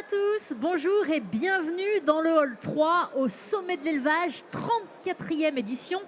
tous, bonjour et bienvenue dans le hall 3 au sommet de l'élevage, 34e édition.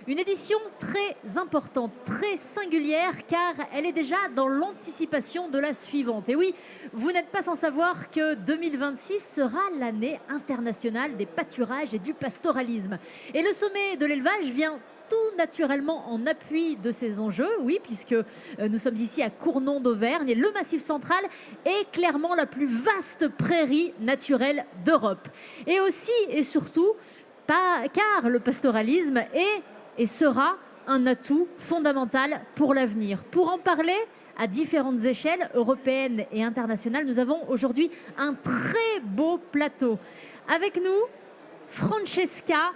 Une édition très importante, très singulière car elle est déjà dans l'anticipation de la suivante. Et oui, vous n'êtes pas sans savoir que 2026 sera l'année internationale des pâturages et du pastoralisme. Et le sommet de l'élevage vient tout naturellement en appui de ces enjeux, oui, puisque nous sommes ici à Cournon d'Auvergne et le Massif central est clairement la plus vaste prairie naturelle d'Europe. Et aussi et surtout, car le pastoralisme est et sera un atout fondamental pour l'avenir. Pour en parler, à différentes échelles européennes et internationales, nous avons aujourd'hui un très beau plateau. Avec nous, Francesca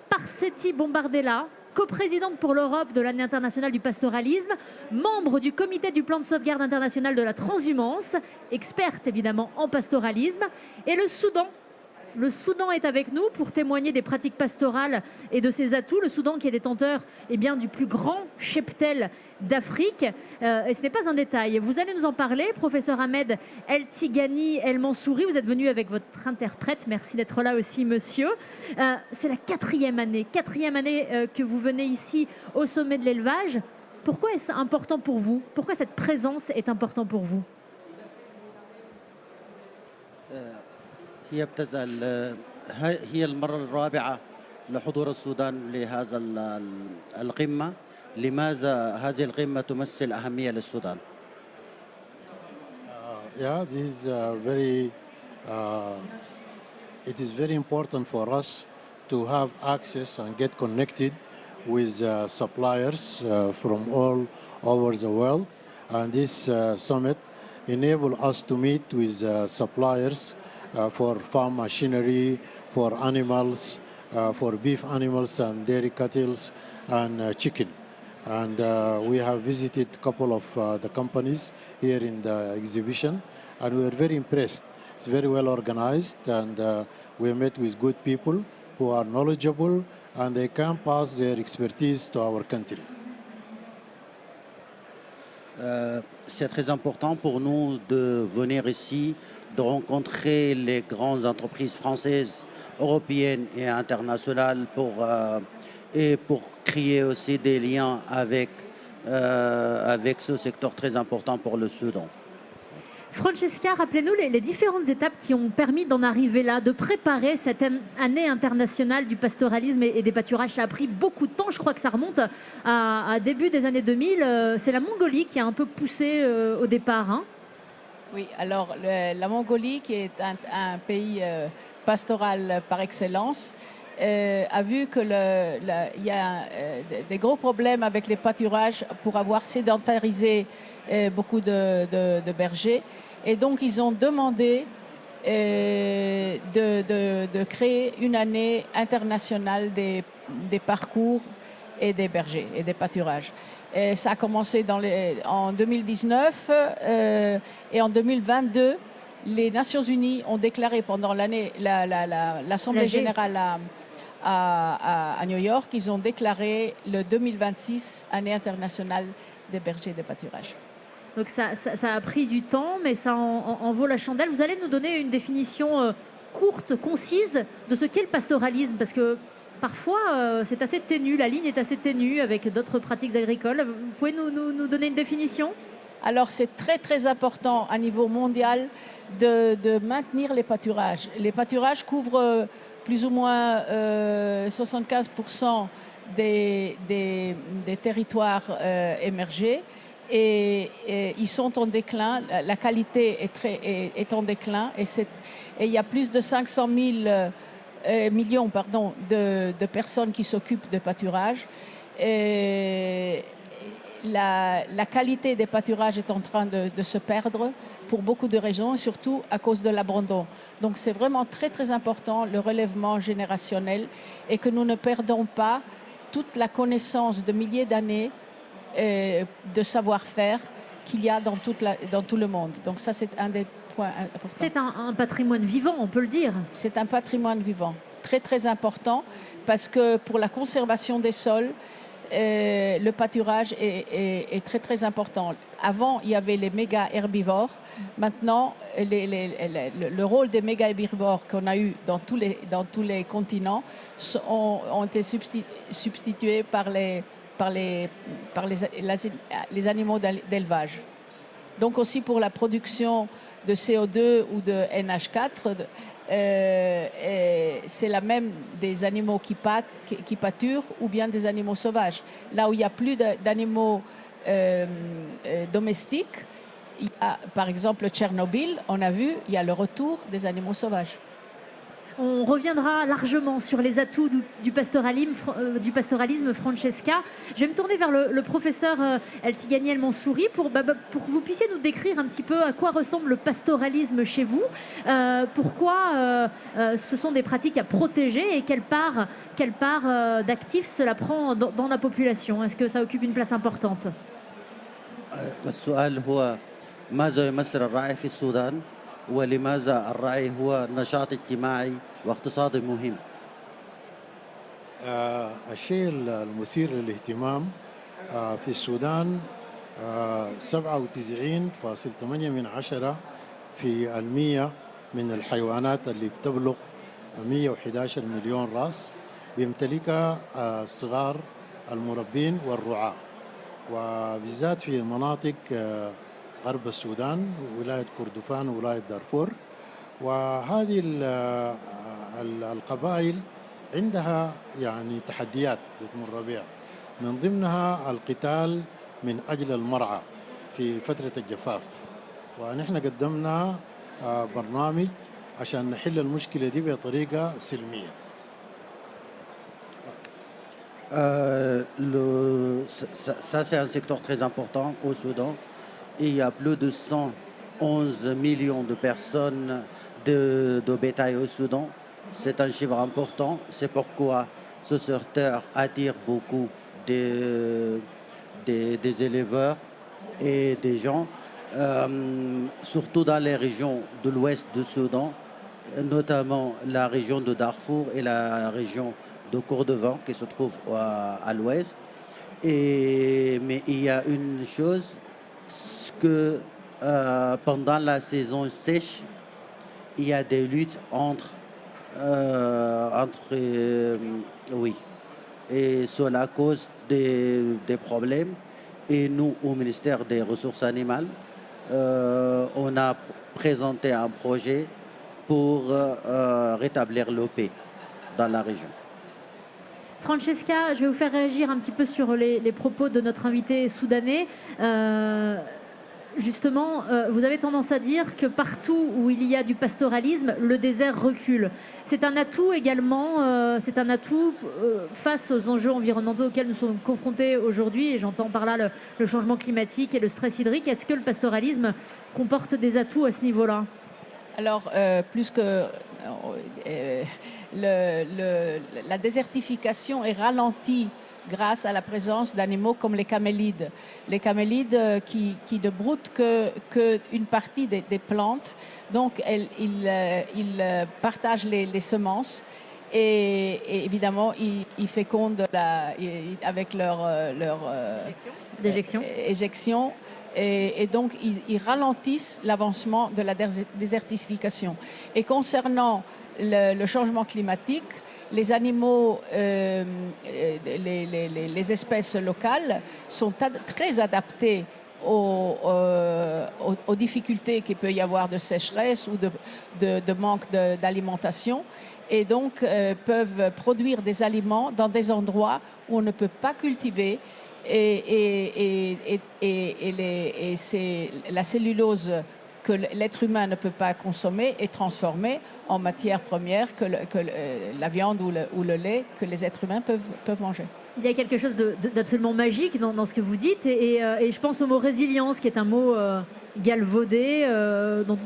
Parsetti Bombardella, coprésidente pour l'Europe de l'année internationale du pastoralisme, membre du comité du plan de sauvegarde international de la transhumance, experte évidemment en pastoralisme, et le Soudan. Le Soudan est avec nous pour témoigner des pratiques pastorales et de ses atouts. Le Soudan qui est détenteur du plus grand cheptel d'Afrique. Et ce n'est pas un détail. Vous allez nous en parler, professeur Ahmed El Tigani El Mansouri. Vous êtes venu avec votre interprète. Merci d'être là aussi, monsieur. C'est la quatrième année que vous venez ici au sommet de l'élevage. Pourquoi est-ce important pour vous? Pourquoi cette présence est importante pour vous? هي المرة الرابعة لحضور السودان لهذا القمة. لماذا هذه القمة تمثل أهمية للسودان؟ Yeah, this is uh, it is very important for us to have access and get connected with suppliers from all over the world. And this summit enable us to meet with suppliers for farm machinery, for animals, for beef animals and dairy cattle and chicken. And we have visited a couple of the companies here in the exhibition, and we were very impressed. It's very well organized, and we met with good people who are knowledgeable, and they can pass their expertise to our country. C'est très important pour nous de venir ici, de rencontrer les grandes entreprises françaises, européennes et internationales pour créer aussi des liens avec ce secteur très important pour le Soudan. Francesca, rappelez-nous les différentes étapes qui ont permis d'en arriver là, de préparer cette année internationale du pastoralisme et des pâturages. Ça a pris beaucoup de temps, je crois que ça remonte à début des années 2000. C'est la Mongolie qui a un peu poussé au départ. Hein. Oui, alors la Mongolie, qui est un pays pastoral par excellence, a vu qu'il y a des gros problèmes avec les pâturages pour avoir sédentarisé beaucoup de bergers. Et donc, ils ont demandé de créer une année internationale des parcours et des bergers et des pâturages. Et ça a commencé en 2019 et en 2022, les Nations Unies ont déclaré pendant l'année, l'Assemblée générale à New York, ils ont déclaré le 2026 année internationale des bergers et des pâturages. Donc ça a pris du temps, mais ça en vaut la chandelle. Vous allez nous donner une définition courte, concise de ce qu'est le pastoralisme, parce que parfois c'est assez ténu, la ligne est assez ténue avec d'autres pratiques agricoles. Vous pouvez nous donner une définition? Alors c'est très très important à niveau mondial de maintenir les pâturages. Les pâturages couvrent plus ou moins 75% des territoires émergés. Et ils sont en déclin, la qualité est en déclin et il y a plus de 500 millions de personnes qui s'occupent de pâturage. Et la qualité des pâturages est en train de se perdre pour beaucoup de raisons, et surtout à cause de l'abandon. Donc c'est vraiment très très important le relèvement générationnel et que nous ne perdons pas toute la connaissance de milliers d'années de savoir-faire qu'il y a dans tout le monde. Donc ça, c'est un des points importants. C'est un patrimoine vivant, on peut le dire. C'est un patrimoine vivant, très très important, parce que pour la conservation des sols, le pâturage est très très important. Avant, il y avait les méga herbivores. Maintenant, le rôle des méga herbivores qu'on a eu dans tous les continents ont été substitués par les animaux d'élevage. Donc aussi pour la production de CO2 ou de NH4, c'est la même des animaux qui pâturent ou bien des animaux sauvages. Là où il n'y a plus d'animaux domestiques, il y a, par exemple, Tchernobyl, on a vu, il y a le retour des animaux sauvages. On reviendra largement sur les atouts du pastoralisme, Francesca. Je vais me tourner vers le professeur El Tigani El Mansouri pour que vous puissiez nous décrire un petit peu à quoi ressemble le pastoralisme chez vous, pourquoi ce sont des pratiques à protéger et quelle part d'actifs cela prend dans la population. Est-ce que ça occupe une place importante? السؤال هو ماذا يمثل الراعي في السودان ولماذا الراعي هو نشاط اجتماعي واقتصادي مهم؟ الشيء المثير للاهتمام في السودان 97.8% في المية من الحيوانات اللي بتبلغ 111 مليون راس بيمتلكها صغار المربين والرعاة، وبالذات في مناطق غرب السودان ولاية كردفان وولاية دارفور. وهذه القبائل عندها يعني تحديات بتمر بها، من ضمنها القتال من أجل المرعى في فترة الجفاف، ونحن قدمنا برنامج عشان نحل المشكلة دي بطريقة سلمية. Ça, c'est un secteur très important au Soudan. Il y a plus de 111 millions de personnes de bétail au Soudan. C'est un chiffre important. C'est pourquoi ce secteur attire beaucoup des éleveurs et des gens, surtout dans les régions de l'ouest du Soudan, notamment la région de Darfour et la région de Kordofan qui se trouve à l'ouest. Mais il y a une chose, que pendant la saison sèche, il y a des luttes oui, et cela cause des problèmes. Et nous, au ministère des Ressources animales, on a présenté un projet pour rétablir la paix dans la région. Francesca, je vais vous faire réagir un petit peu sur les propos de notre invité soudanais. Justement, vous avez tendance à dire que partout où il y a du pastoralisme, le désert recule. C'est un atout également, face aux enjeux environnementaux auxquels nous sommes confrontés aujourd'hui, et j'entends par là le changement climatique et le stress hydrique. Est-ce que le pastoralisme comporte des atouts à ce niveau-là? Alors, plus que la désertification est ralentie grâce à la présence d'animaux comme les camélides. Les camélides qui ne broutent qu'une partie des plantes. Donc, ils partagent les semences et évidemment, ils fécondent avec leur éjection. Et donc, ils ralentissent l'avancement de la désertification. Et concernant le changement climatique, les animaux, les espèces locales sont très adaptées aux difficultés qu'il peut y avoir de sécheresse ou de manque d'alimentation, et donc peuvent produire des aliments dans des endroits où on ne peut pas cultiver. Et c'est la cellulose que l'être humain ne peut pas consommer est transformée en matière première que la viande ou le lait que les êtres humains peuvent manger. Il y a quelque chose d'absolument magique dans ce que vous dites, et je pense au mot résilience, qui est un mot galvaudé, dont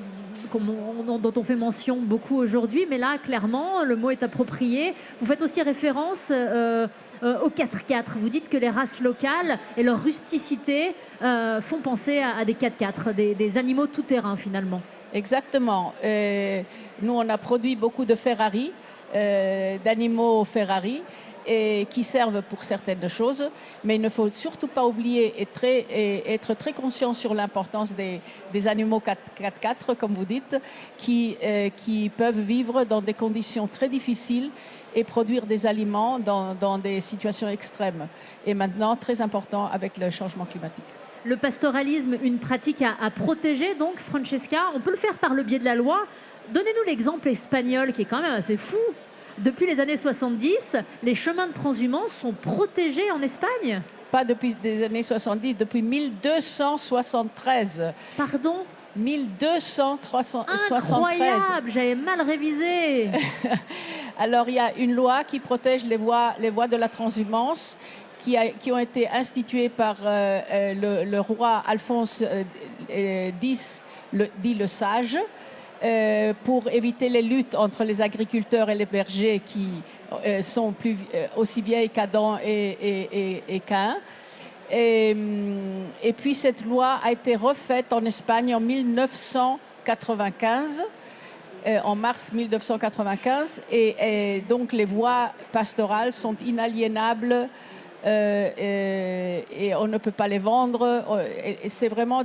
on fait mention beaucoup aujourd'hui, mais là, clairement, le mot est approprié. Vous faites aussi référence au 4x4. Vous dites que les races locales et leur rusticité font penser à des 4x4, des animaux tout-terrain, finalement. Exactement. Nous, on a produit beaucoup de Ferrari, d'animaux Ferrari, et qui servent pour certaines choses, mais il ne faut surtout pas oublier et être très conscient sur l'importance des animaux 4x4, comme vous dites, qui peuvent vivre dans des conditions très difficiles et produire des aliments dans des situations extrêmes. Et maintenant, très important avec le changement climatique. Le pastoralisme, une pratique à protéger, donc, Francesca, on peut le faire par le biais de la loi. Donnez-nous l'exemple espagnol qui est quand même assez fou. Depuis les années 70, les chemins de transhumance sont protégés en Espagne. Pas depuis les années 70, depuis 1273. Pardon? 1273. Incroyable, j'avais mal révisé. Alors, il y a une loi qui protège les voies de la transhumance qui ont été instituées par le roi Alphonse X, dit le Sage, pour éviter les luttes entre les agriculteurs et les bergers qui sont aussi vieilles qu'Adam et Caïn. Et puis cette loi a été refaite en Espagne en 1995, en mars 1995, et donc les voies pastorales sont inaliénables et on ne peut pas les vendre. Et c'est vraiment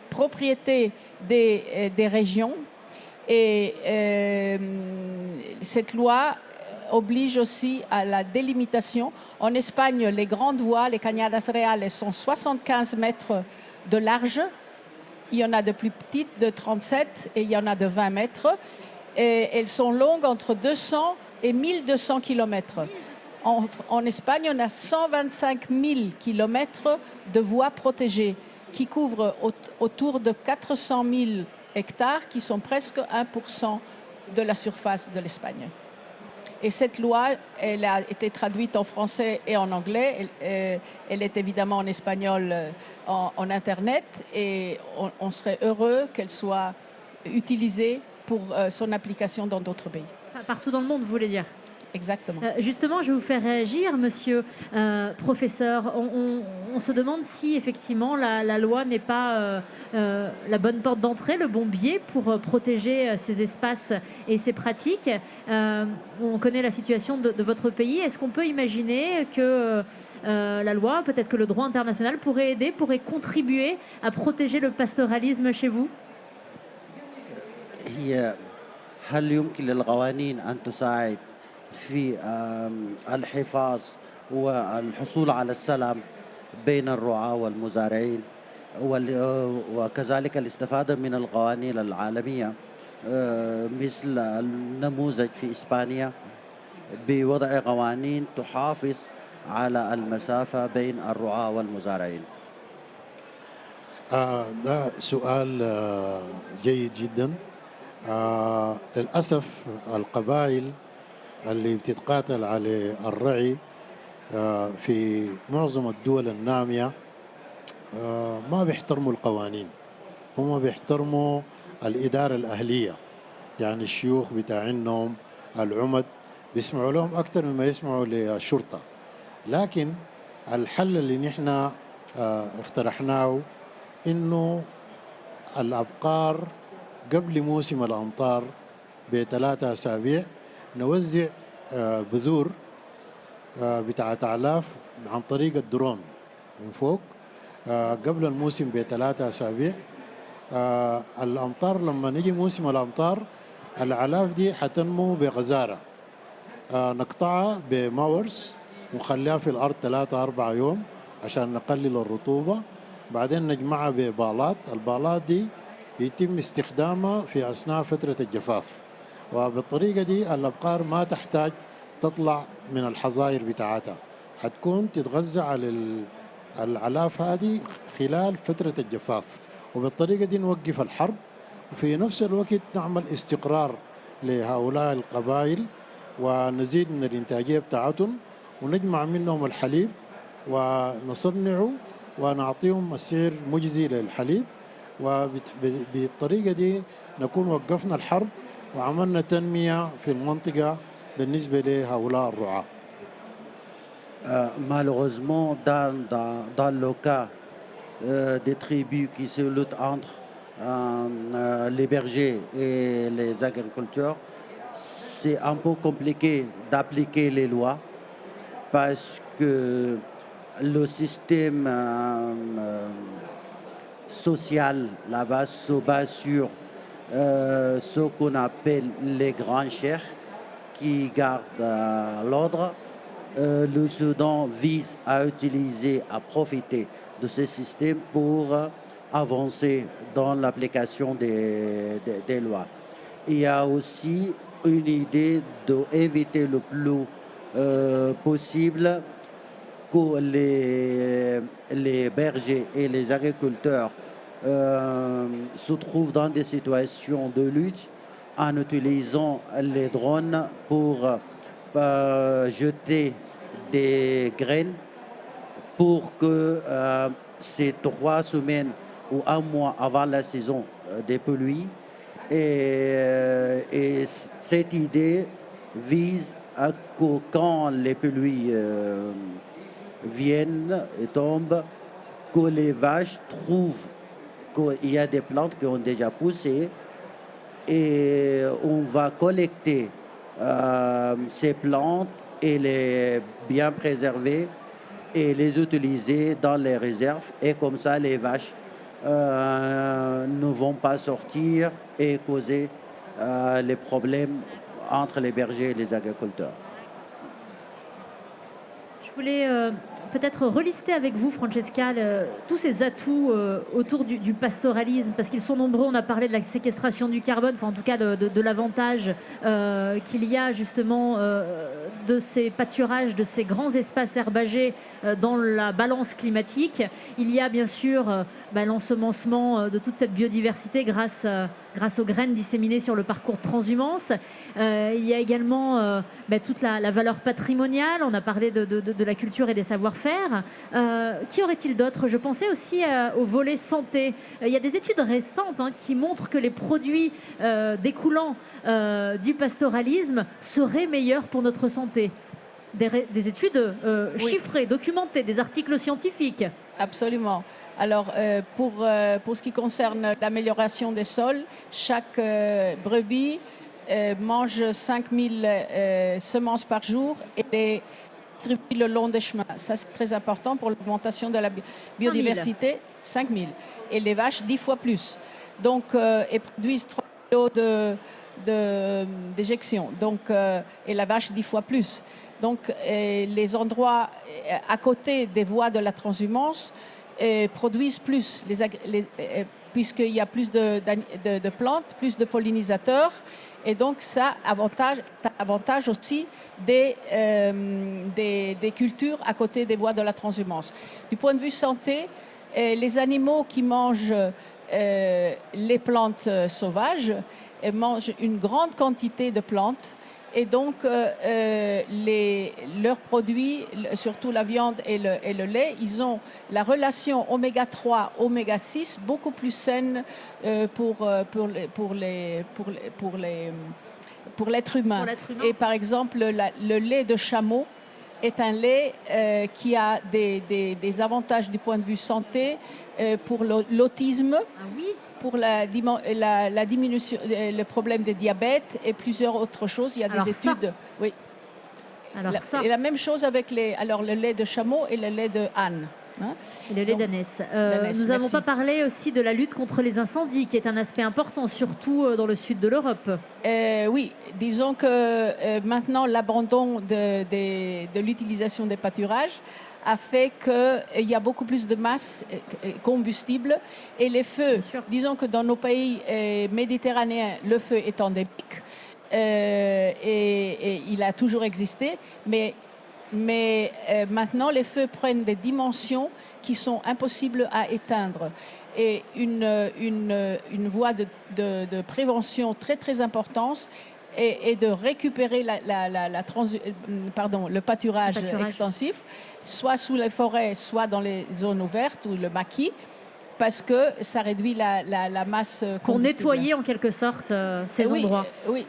propriété des régions. Et cette loi oblige aussi à la délimitation. En Espagne, les grandes voies, les cañadas reales, sont 75 mètres de large. Il y en a de plus petites, de 37, et il y en a de 20 mètres. Et elles sont longues entre 200 et 1200 kilomètres. En Espagne, on a 125 000 kilomètres de voies protégées qui couvrent autour de 400 000 hectares, qui sont presque 1% de la surface de l'Espagne. Et cette loi, elle a été traduite en français et en anglais. Elle est évidemment en espagnol en Internet. Et on serait heureux qu'elle soit utilisée pour son application dans d'autres pays. Partout dans le monde, vous voulez dire? Exactement. Justement, je vais vous faire réagir, monsieur professeur. On se demande si effectivement la loi n'est pas la bonne porte d'entrée, le bon biais pour protéger ces espaces et ces pratiques. On connaît la situation de votre pays. Est-ce qu'on peut imaginer que la loi, peut-être que le droit international pourrait aider, pourrait contribuer à protéger le pastoralisme chez vous? هل يمكن للقوانين أن تساعد في الحفاظ والحصول على السلام بين الرعاة والمزارعين وكذلك الاستفادة من القوانين العالمية مثل النموذج في إسبانيا بوضع قوانين تحافظ على المسافة بين الرعاة والمزارعين؟ ده سؤال جيد جدا. للأسف القبائل اللي بتتقاتل على الرعي في معظم الدول النامية ما بيحترموا القوانين، هم بيحترموا الإدارة الأهلية، يعني الشيوخ بتاعينهم العمد بيسمعوا لهم أكثر مما يسمعوا للشرطة. لكن الحل اللي نحن اقترحناه إنه الأبقار قبل موسم الأمطار ب3 أسابيع نوزع بذور بتاعت أعلاف عن طريق الدرون من فوق قبل الموسم ب3 أسابيع. الأمطار لما نجي موسم الأمطار الأعلاف دي حتنمو بغزارة، نقطعها بماورس ونخليها في الأرض 3-4 يوم عشان نقلل الرطوبة. بعدين نجمعها ببالات، البالات دي يتم استخدامها في أثناء فترة الجفاف، وبالطريقة دي الأبقار ما تحتاج تطلع من الحظاير بتاعتها، حتكون تتغذى على العلاف هذه خلال فترة الجفاف، وبالطريقة دي نوقف الحرب وفي نفس الوقت نعمل استقرار لهؤلاء القبائل ونزيد من الإنتاجية بتاعتهم ونجمع منهم الحليب ونصنعه ونعطيهم السعر مجزي للحليب، وبالطريقة دي نكون وقفنا الحرب وعملنا تنمية في المنطقة بالنسبة لهؤلاء الرعاة. Malheureusement, dans le cas des tribus qui se luttent entre les bergers et les agriculteurs, c'est un peu compliqué d'appliquer les lois parce que le système social là-bas se base sur ce qu'on appelle les grands chefs qui gardent l'ordre. Le Soudan vise à utiliser, à profiter de ce système pour avancer dans l'application des lois. Il y a aussi une idée d'éviter le plus possible que les bergers et les agriculteurs se trouvent dans des situations de lutte en utilisant les drones pour jeter des graines pour que ces 3 semaines ou 1 mois avant la saison des pluies. Et cette idée vise à que quand les pluies viennent et tombent, que les vaches trouvent qu'il y a des plantes qui ont déjà poussé et on va collecter ces plantes et les bien préserver et les utiliser dans les réserves. Et comme ça, les vaches ne vont pas sortir et causer les problèmes entre les bergers et les agriculteurs. Je voulais peut-être relister avec vous, Francesca, tous ces atouts autour du pastoralisme, parce qu'ils sont nombreux. On a parlé de la séquestration du carbone, enfin en tout cas de l'avantage qu'il y a justement de ces pâturages, de ces grands espaces herbagés dans la balance climatique. Il y a bien sûr l'ensemencement de toute cette biodiversité grâce aux graines disséminées sur le parcours de transhumance. Il y a également toute la valeur patrimoniale. On a parlé de la culture et des savoir-faire. Qu'y aurait-il d'autre? Je pensais aussi au volet santé. Il y a des études récentes qui montrent que les produits découlant du pastoralisme seraient meilleurs pour notre santé. Des études chiffrées, documentées, des articles scientifiques. Absolument. Alors, pour ce qui concerne l'amélioration des sols, chaque brebis mange 5000 semences par jour et les distribue le long des chemins. Ça, c'est très important pour l'augmentation de la biodiversité. 5000. Et les vaches, 10 fois plus. Donc, elles produisent 3 kilos d'éjection. Donc, et la vache, 10 fois plus. Donc, les endroits à côté des voies de la transhumance produisent plus, puisqu'il y a plus de plantes, plus de pollinisateurs. Et donc, ça avantage aussi des cultures à côté des voies de la transhumance. Du point de vue santé, les animaux qui mangent les plantes sauvages mangent une grande quantité de plantes. Et donc, leurs produits, surtout la viande et le lait, ils ont la relation oméga 3, oméga 6 beaucoup plus saine pour l'être humain. Et par exemple, le lait de chameau est un lait qui a des avantages du point de vue santé pour l'autisme. Ah oui. Pour la diminution, le problème des diabètes et plusieurs autres choses. Il y a des études. Oui. Et la même chose avec le lait de chameau et le lait de âne. Et le lait d'ânesse. Nous n'avons pas parlé aussi de la lutte contre les incendies, qui est un aspect important, surtout dans le sud de l'Europe. Oui, disons que maintenant, l'abandon de l'utilisation des pâturages a fait qu'il y a beaucoup plus de masse combustible et les feux, disons que dans nos pays méditerranéens, le feu est endémique et il a toujours existé, mais maintenant les feux prennent des dimensions qui sont impossibles à éteindre. Et une voie de prévention très très importante et de récupérer le pâturage extensif, soit sous les forêts, soit dans les zones ouvertes ou le maquis, parce que ça réduit la masse combustible. Pour nettoyer en quelque sorte ces endroits. Oui.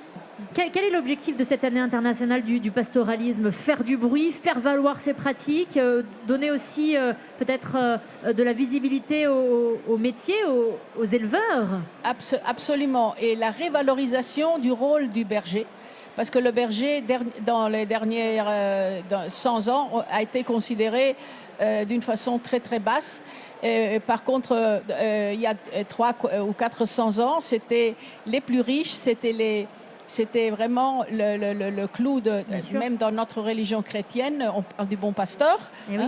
Quel est l'objectif de cette année internationale du pastoralisme? Faire du bruit, faire valoir ces pratiques, donner aussi peut-être de la visibilité aux métiers, aux éleveurs? Absolument. Et la révalorisation du rôle du berger, parce que le berger, dans les dernières 100 ans, a été considéré d'une façon très très basse. Par contre, il y a 300 ou 400 ans, c'était les plus riches, c'était vraiment le clou, même dans notre religion chrétienne, on parle du bon pasteur. Eh oui.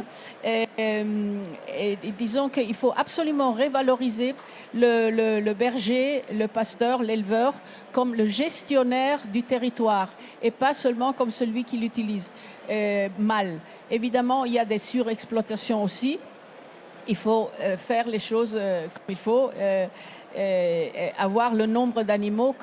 Et disons qu'il faut absolument revaloriser le berger, le pasteur, l'éleveur comme le gestionnaire du territoire et pas seulement comme celui qui l'utilise mal. Évidemment, il y a des surexploitations aussi. Il faut faire les choses comme il faut. Avoir le nombre d'animaux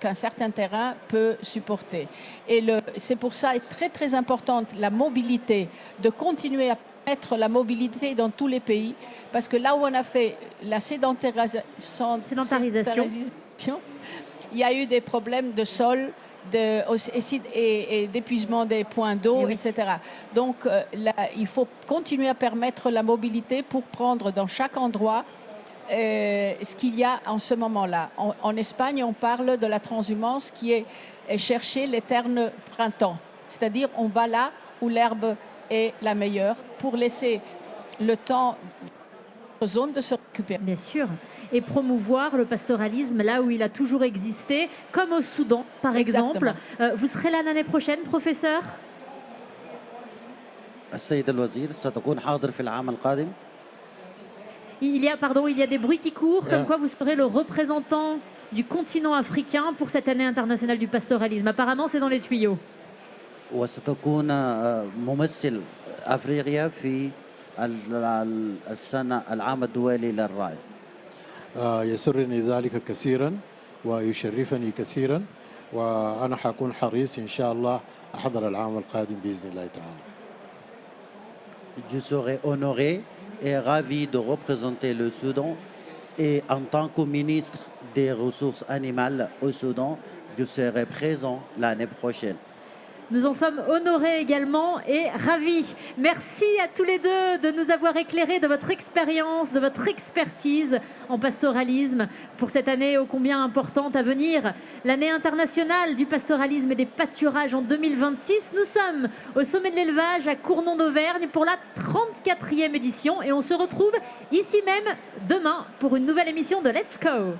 qu'un certain terrain peut supporter. Et c'est pour ça très très importante la mobilité, de continuer à mettre la mobilité dans tous les pays, parce que là où on a fait la sédentarisation, il y a eu des problèmes de sol, et d'épuisement des points d'eau, oui. etc. Donc là, il faut continuer à permettre la mobilité pour prendre dans chaque endroit ce qu'il y a en ce moment-là. En Espagne, on parle de la transhumance qui est chercher l'éterne printemps. C'est-à-dire, on va là où l'herbe est la meilleure pour laisser le temps aux zones de se récupérer. Bien sûr. Et promouvoir le pastoralisme là où il a toujours existé, comme au Soudan, par exemple. Vous serez là l'année prochaine, professeur? السيد الوزير ستكون حاضر في العام القادم. Il y a des bruits qui courent, comme Yeah. quoi vous serez le représentant du continent africain pour cette année internationale du pastoralisme. Apparemment, c'est dans les tuyaux. وستكون ممثل أفريقيا في السنة العام الدولي للراعي. يسرني ذلك كثيرا ويشرفني كثيرا وأنا حكون حريص إن شاء الله أحضر العام القادم بإذن الله تعالى. Je serai honoré et ravi de représenter le Soudan et en tant que ministre des Ressources animales au Soudan, je serai présent l'année prochaine. Nous en sommes honorés également et ravis. Merci à tous les deux de nous avoir éclairés de votre expérience, de votre expertise en pastoralisme pour cette année ô combien importante à venir, l'année internationale du pastoralisme et des pâturages en 2026. Nous sommes au sommet de l'élevage à Cournon d'Auvergne pour la 34e édition et on se retrouve ici même demain pour une nouvelle émission de Let's Go.